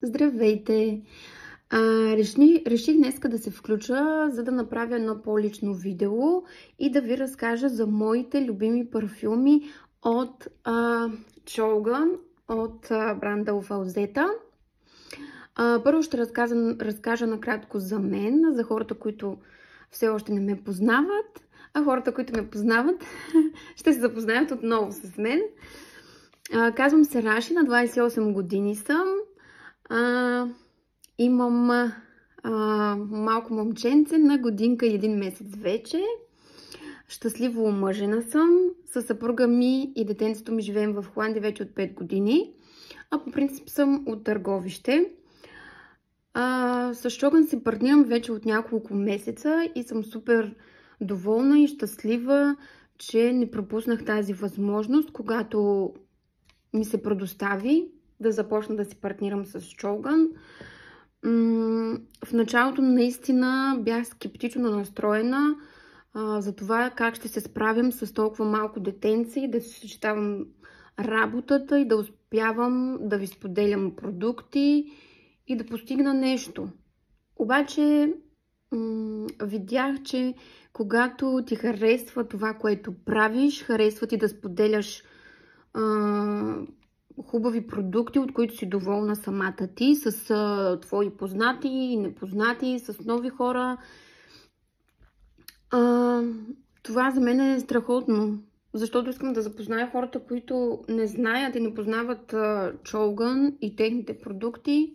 Здравейте! Реших днеска да се включа, за да направя едно по-лично видео и да ви разкажа за моите любими парфюми от Чолган, от бранда Уфалзета. Първо ще разкажа накратко за мен, за хората, които все още не ме познават, а хората, които ме познават, ще се запознаят отново с мен. Казвам се Раши, на 28 години съм. Имам малко момченце на годинка и 1 месец вече. Щастливо омъжена съм. Със съпруга ми и детенцето ми живеем в Холандия вече от 5 години. А по принцип съм от Търговище. С Чолган се партнирам вече от няколко месеца и съм супер доволна и щастлива, че не пропуснах тази възможност, когато ми се предостави да започна да се партнирам с Чолган. В началото наистина бях скептично настроена за това как ще се справям с толкова малко детенце и да си съчетавам работата и да успявам да ви споделям продукти и да постигна нещо. Обаче видях, че когато ти харесва това, което правиш, харесва ти да споделяш хубави продукти, от които си доволна самата ти, с твои познати и непознати, с нови хора. Това за мен е страхотно, защото искам да запозная хората, които не знаят и не познават Чолган и техните продукти,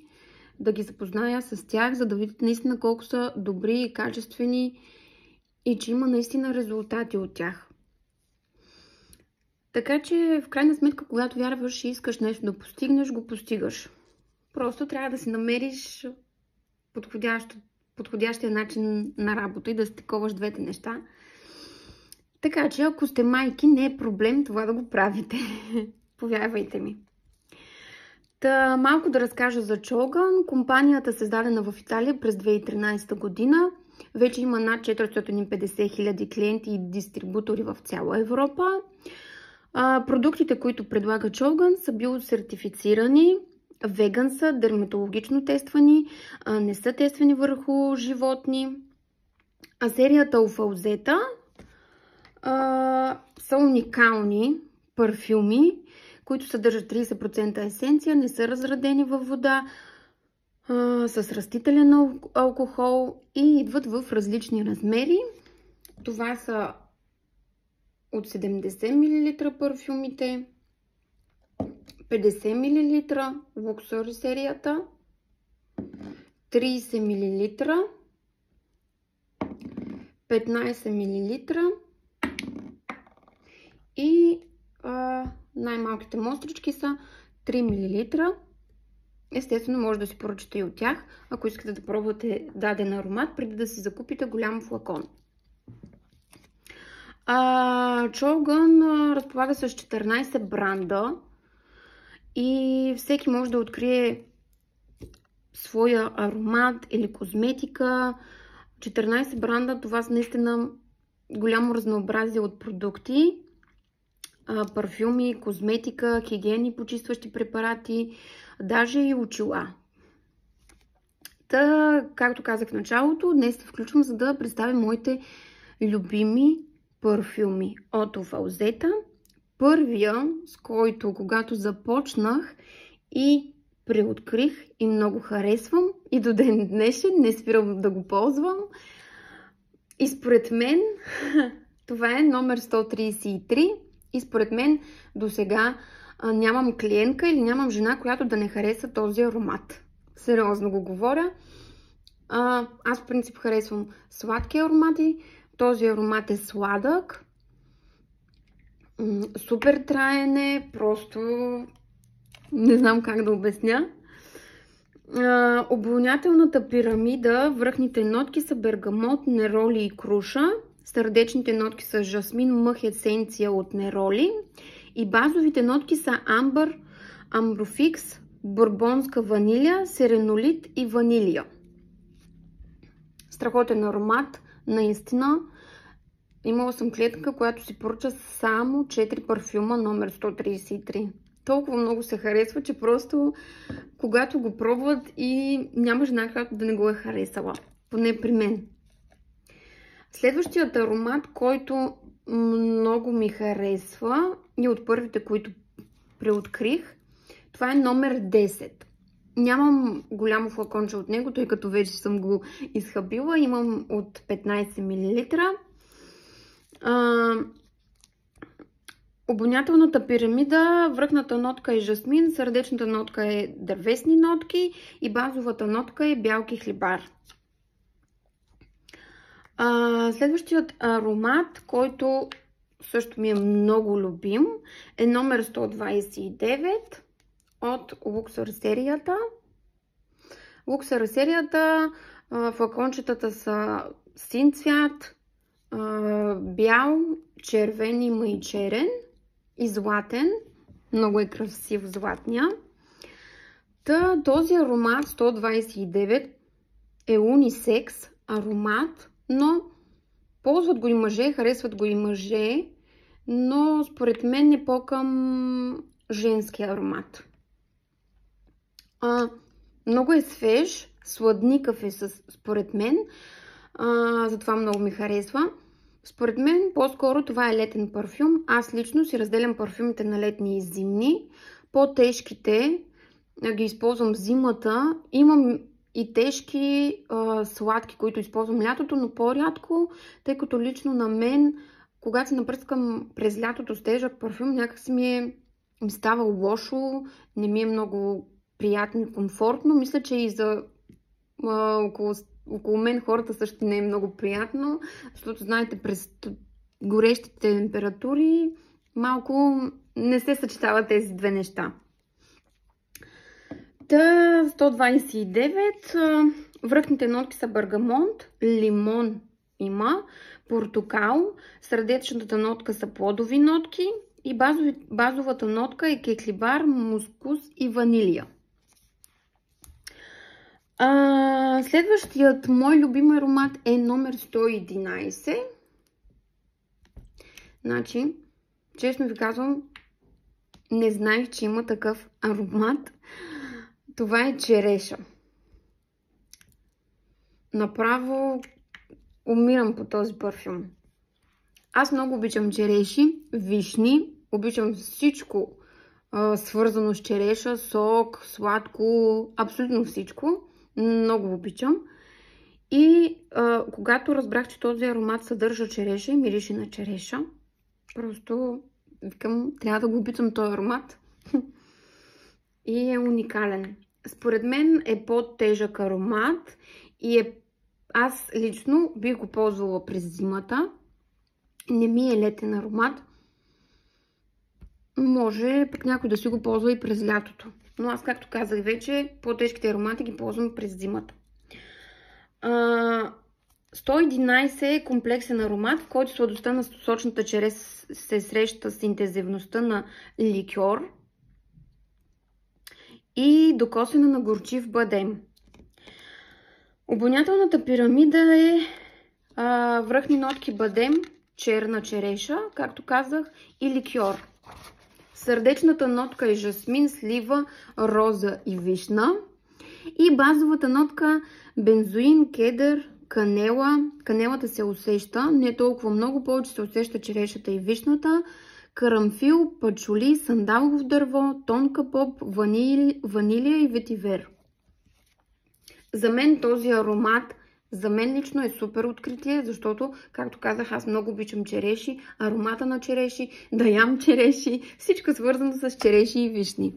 да ги запозная с тях, за да видят наистина колко са добри и качествени и че има наистина резултати от тях. Така че, в крайна сметка, когато вярваш и искаш нещо да постигнеш, го постигаш. Просто трябва да си намериш подходящия начин на работа и да стиковаш двете неща. Така че, ако сте майки, не е проблем това да го правите. Повярвайте ми. Малко да разкажа за Чолган. Компанията е създадена в Италия през 2013 година. Вече има над 450 000 клиенти и дистрибутори в цяла Европа. Продуктите, които предлага Чолган, са биосертифицирани, веган са, дерматологично тествани, не са тествани върху животни. А серията Уфалзета са уникални парфюми, които съдържат 30% есенция, не са разредени във вода, с растителен алкохол и идват в различни размери. Това са от 70 мл парфюмите, 50 мл Luxury серията, 30 мл, 15 мл и най-малките мострички са 3 мл. Естествено, може да си поръчате и от тях, ако искате да пробвате даден аромат, преди да си закупите голям флакон. Чолган разполага с 14 бранда и всеки може да открие своя аромат или козметика. 14 бранда, това са наистина голямо разнообразие от продукти, парфюми, козметика, хигиени, почистващи препарати, даже и очила. Както казах в началото, днес се включвам, за да представя моите любими парфюми от Уфалзета. Първия, с който когато започнах и преоткрих и много харесвам и до ден днешен не спирам да го ползвам. И според мен това е номер 133 и според мен до сега нямам клиентка или нямам жена, която да не хареса този аромат. Сериозно го говоря. Аз в принцип харесвам сладки аромати. Този аромат е сладък. Супер траен е. Просто не знам как да обясня. Обонятелната пирамида, връхните нотки са бергамот, нероли и круша. Сърдечните нотки са жасмин, мъх, есенция от нероли. И базовите нотки са амбър, амброфикс, бурбонска ванилия, серенолит и ванилия. Страхотен аромат, наистина. Имала съм клиентка, която си поръча само 4 парфюма номер 133. толкова много се харесва, че просто когато го пробват и няма жена, която да не го е харесала. Поне при мен. Следващият аромат, който много ми харесва и от първите, които преоткрих, това е номер 10. Нямам голямо флаконче от него, тъй като вече съм го изхабила. Имам от 15 мл. Обонятелната пирамида, връхната нотка е жасмин, сърдечната нотка е дървесни нотки и базовата нотка е бялки хлебар. Следващият аромат, който също ми е много любим, е номер 129 от Luxer серията. Luxer серията, флакончетата са син цвят, бял, червен, има и черен и златен. Много е красив златния. Този аромат 129 е унисекс аромат, но ползват го и мъже, харесват го и мъже, но според мен е по-към женски аромат. Много е свеж, сладникав е според мен, затова много ми харесва. Според мен по-скоро това е летен парфюм. Аз лично си разделям парфюмите на летни и зимни. По-тежките ги използвам зимата. Имам и тежки, сладки, които използвам лятото, но по-рядко, тъй като лично на мен, когато се напръскам през лятото с тежък парфюм, някакси ми става лошо, не ми е много приятно и комфортно. Мисля, че и за около мен хората също не е много приятно, защото знаете, през горещите температури малко не се съчетават тези две неща. 129, връхните нотки са бергамонт, лимон има, портокал, сърдечната нотка са плодови нотки и базовата нотка е кеклибар, мускус и ванилия. Следващият мой любим аромат е номер 111. Значи, честно ви казвам, не знаех, че има такъв аромат. Това е череша. Направо умирам по този парфюм. Аз много обичам череши, вишни, обичам всичко свързано с череша, сок, сладко, абсолютно всичко. Много обичам. И когато разбрах, че този аромат съдържа череша и мирише на череша, просто викам, трябва да го опитам този аромат. И е уникален. Според мен е по-тежък аромат и аз лично бих го ползвала през зимата. Не ми е летен аромат. Може пък някой да си го ползва и през лятото. Но аз, както казах вече, по-тежките аромати ги ползвам през зимата. 111 е комплексен аромат, в който сладостта на сочната черес се среща с интензивността на ликьор и докосване на горчив бадем. Обонятелната пирамида е връхни нотки бадем, черна череша, както казах, и ликьор. Сърдечната нотка е жасмин, слива, роза и вишна. И базовата нотка бензоин, кедър, канела. Канелата се усеща, не толкова много, повече се усеща черешата и вишната. Карамфил, пачули, сандалово дърво, тонка поп, ванилия и ветивер. За мен този аромат, за мен лично е супер откритие, защото, както казах, аз много обичам череши, аромата на череши, да ям череши, всичко свързано с череши и вишни.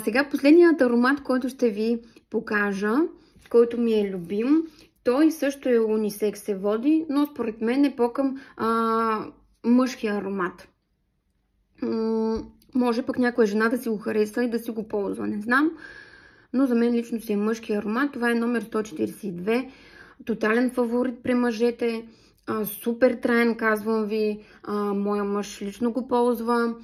Сега последният аромат, който ще ви покажа, който ми е любим, той също е унисекс се води, но според мен е по-към мъжкия аромат. Може пък някоя жена да си го хареса и да си го ползва, не знам. Но за мен лично си е мъжки аромат. Това е номер 142. Тотален фаворит при мъжете. Супер траен, казвам ви. Моя мъж лично го ползва.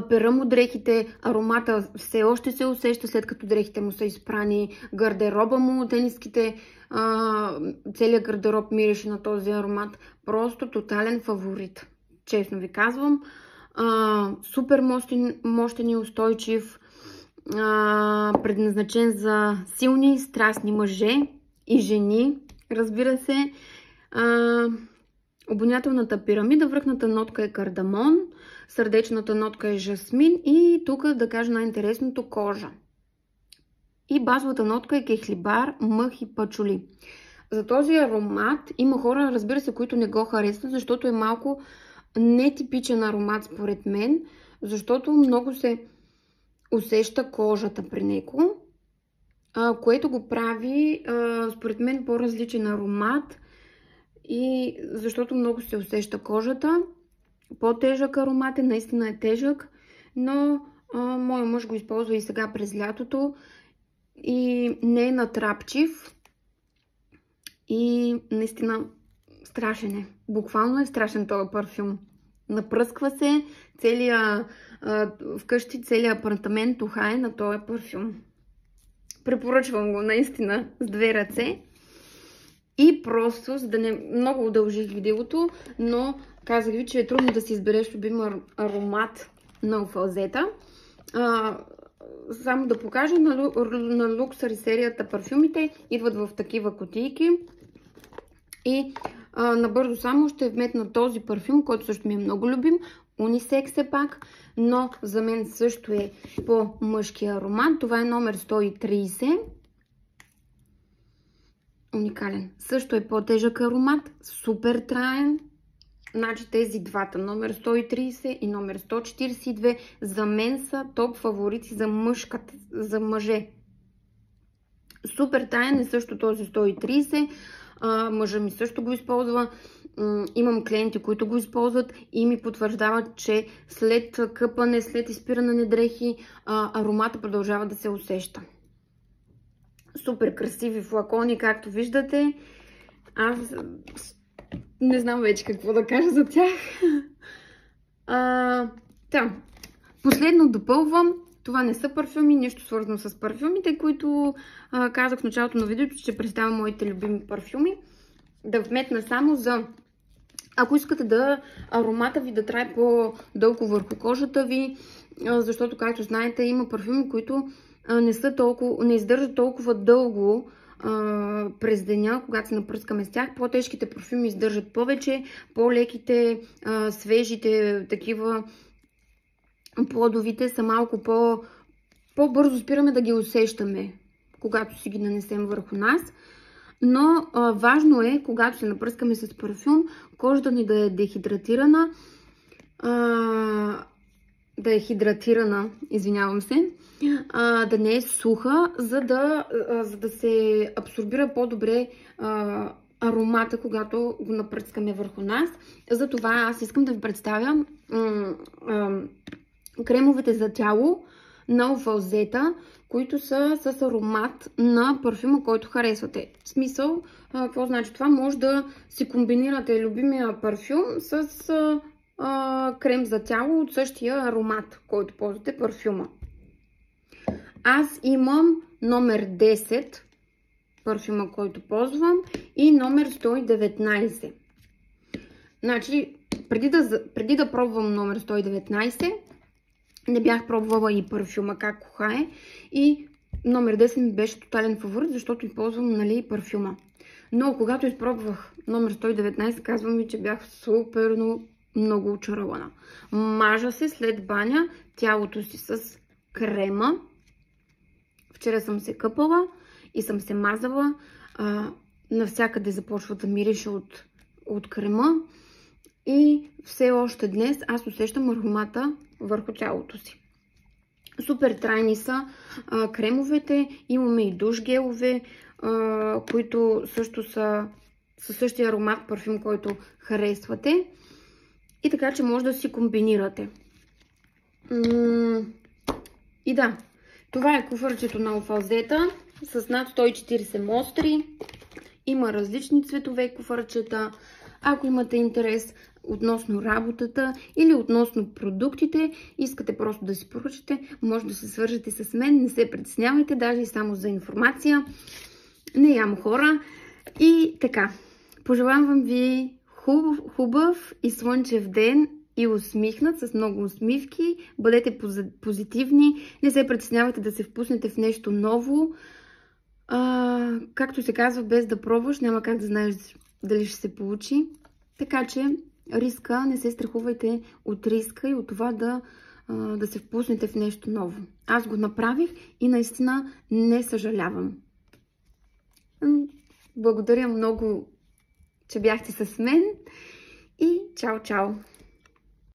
Пера му дрехите. Аромата все още се усеща, след като дрехите му са изпрани. Гардероба му, тениските. Целият гардероб мирише на този аромат. Просто тотален фаворит. честно ви казвам. Супер мощен и устойчив, предназначен за силни, страстни мъже и жени, разбира се. Обонятелната пирамида, връхната нотка е кардамон, сърдечната нотка е жасмин и тук да кажа най-интересното кожа. И базовата нотка е кехлибар, мъх и пачули. За този аромат има хора, разбира се, които не го харесват, защото е малко нетипичен аромат според мен, защото много се усеща кожата при него, което го прави според мен по-различен аромат и защото много се усеща кожата. По-тежък аромат е, наистина е тежък, но моя мъж го използва и сега през лятото и не е натрапчив и наистина страшен е. Буквално е страшен този парфюм. Напръсква се вкъщи целият апартамент тухае на този парфюм. Препоръчвам го наистина с две ръце. И просто, за да не много удължих видеото, но казах ви, че е трудно да си избереш любим аромат на Офалзета. Само да покажа, на Luxury серията парфюмите идват в такива кутийки. И набързо само ще вметна този парфюм, който също ми е много любим. Унисекс е пак, но за мен също е по-мъжки аромат. Това е номер 130. Уникален. Също е по-тежък аромат, супер траен. Значи тези двата, номер 130 и номер 142, за мен са топ фаворити за мъже. Супер траен е също този 130. Мъжа ми също го използва. Имам клиенти, които го използват и ми потвърждават, че след къпане, след изпиране на дрехи, аромата продължава да се усеща. Супер красиви флакони, както виждате. Аз не знам вече какво да кажа за тях. Последно допълвам. Това не са парфюми, нещо свързано с парфюмите, които казах в началото на видеото, че представям моите любими парфюми. Да вметна само за... Ако искате аромата ви да трае по-дълго върху кожата ви, защото, както знаете, има парфюми, които не издържат толкова дълго през деня, когато се напръскаме с тях. По-тежките парфюми издържат повече, по-леките, свежите, такива плодовите са малко по-бързо спираме да ги усещаме, когато си ги нанесем върху нас. Но важно е, когато се напръскаме с парфюм, кожата ни да е дехидратирана, извинявам се, да не е суха, за да се абсорбира по-добре аромата, когато го напръскаме върху нас. Затова аз искам да ви представя кремовете за тяло на Офалзета, които са с аромат на парфюма, който харесвате. В смисъл, какво значи това? Може да си комбинирате любимия парфюм с крем за тяло от същия аромат, който ползвате парфюма. Аз имам номер 10 парфюма, който ползвам и номер 119. Значи, преди да пробвам номер 119, не бях пробвала и парфюма как кохае и номер 10 ми беше тотален фаворит, защото използвам парфюма. Но когато изпробвах номер 119, казвам ви, че бях супер много очарована. Мажа се след баня тялото си с крема. Вчера съм се къпала и съм се мазала. Навсякъде започва да мирише от крема. И все още днес аз усещам аромата върху тялото си. Супер трайни са кремовете. Имаме и душ гелове, които също са със същия аромат парфюм, който харесвате. И така, че може да си комбинирате. И да, това е куфарчето на Офалзета с над 140 мостри. Има различни цветове куфарчета. Ако имате интерес относно работата или относно продуктите, искате просто да си поръчате, може да се свържете с мен, не се притеснявайте, даже и само за информация. Не ям хора. И така, пожелавам ви хубав и слънчев ден и усмихнат, с много усмивки. Бъдете позитивни, не се притеснявайте да се впуснете в нещо ново. Както се казва, без да пробваш, няма как да знаеш дали ще се получи. Така че риска, не се страхувайте от риска и от това да се впуснете в нещо ново. Аз го направих и наистина не съжалявам. Благодаря много, че бяхте с мен и чао-чао!